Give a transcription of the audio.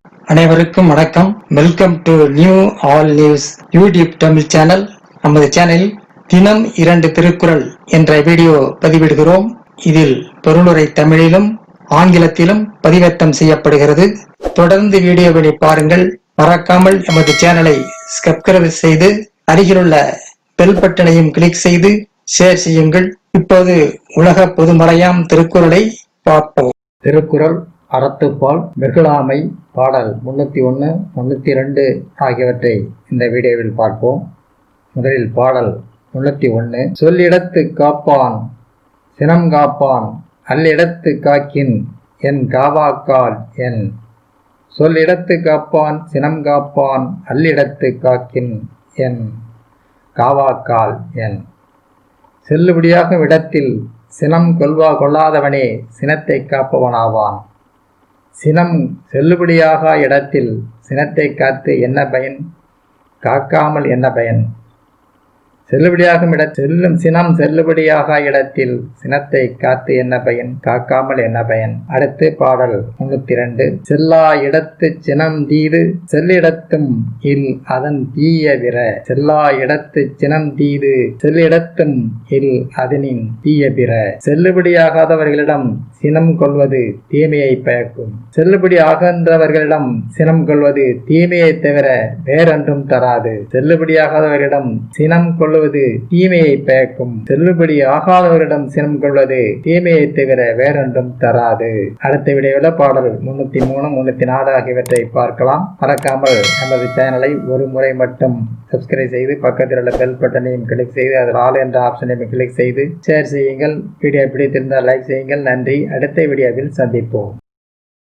அனைவருக்கும் வணக்கம். Welcome to new all news YouTube Tamil channel. நமது சேனலில் தினம் 2 திருக்குறள் என்ற வீடியோ பதிவிடுகிறோம். இதில் பொருளுரை தமிழிலும் ஆங்கிலத்திலும் பதிவேற்றம் செய்யப்படுகிறது. தொடர்ந்து வீடியோவை பாருங்கள். மறக்காமல் எமது சேனலை சப்ஸ்கிரைப் செய்து அருகிலுள்ள பெல் பட்டனையும் கிளிக் செய்து ஷேர் செய்யுங்கள். இப்போது உலக பொதுமறையாம் திருக்குறளை பார்ப்போம். திருக்குறள் அறத்துப்பால் வெகுளாமை பாடல் 301, 302 ஆகியவற்றை இந்த வீடியோவில் பார்ப்போம். முதலில் பாடல் 301. சொல்லிடத்து காப்பான் சினம் காப்பான் அல்லிடத்து காக்கின் என் காவாக்கால் என். சொல்லிடத்து காப்பான் சினம் காப்பான் அல்லிடத்து காக்கின் என் காவாக்கால் என். செல்லுபடியாகும் இடத்தில் சினம் கொள்ளாதவனே சினத்தை காப்பவனாவான். சினம் செல்லுபடியாக இடத்தில் சினத்தை காத்து என்ன பயன்? காக்காமல் என்ன பயன்? செல்லுபடியாகும் சினம் செல்லுபடியாக இடத்தில் சினத்தை காத்து என்ன பயன்? காக்காமல் என்ன பயன்? அடுத்து பாடல் 302. செல்லா இடத்து சினம் தீது செல்லிடத்தும் இல் அதன் தீய விர. செல்லா இடத்து சினம் தீது செல்லிடத்தும் இல் அதனின் தீய பிற. செல்லுபடியாகாதவர்களிடம் சினம் கொள்வது தீமையை பயக்கும். செல்லுபடி ஆகின்றவர்களிடம் சினம் கொள்வது தீமையை தவிர வேறொன்றும் தராது. செல்லுபடியாகாதவர்களிடம் சினம் கொள்வது தீமையை பயக்கும். செல்லுபடி ஆகாதவரிடம் சினம் கொள்வது தீமையை தவிர வேறொன்றும் தராது. அடுத்த வீடியோவில் பாடல் 303, 304 ஆகியவற்றை பார்க்கலாம். மறக்காமல் நமது சேனலை ஒரு முறை மட்டும் சப்ஸ்கிரைப் செய்து பக்கத்தில் உள்ள பெல் பட்டனையும் கிளிக் செய்து அதில் ஆல் என்ற ஆப்ஷனையும் கிளிக் செய்து ஷேர் செய்யுங்கள். வீடியோ பிடித்திருந்தால் லைக் செய்யுங்கள். நன்றி. அடுத்த வீடியோவில் சந்திப்போம்.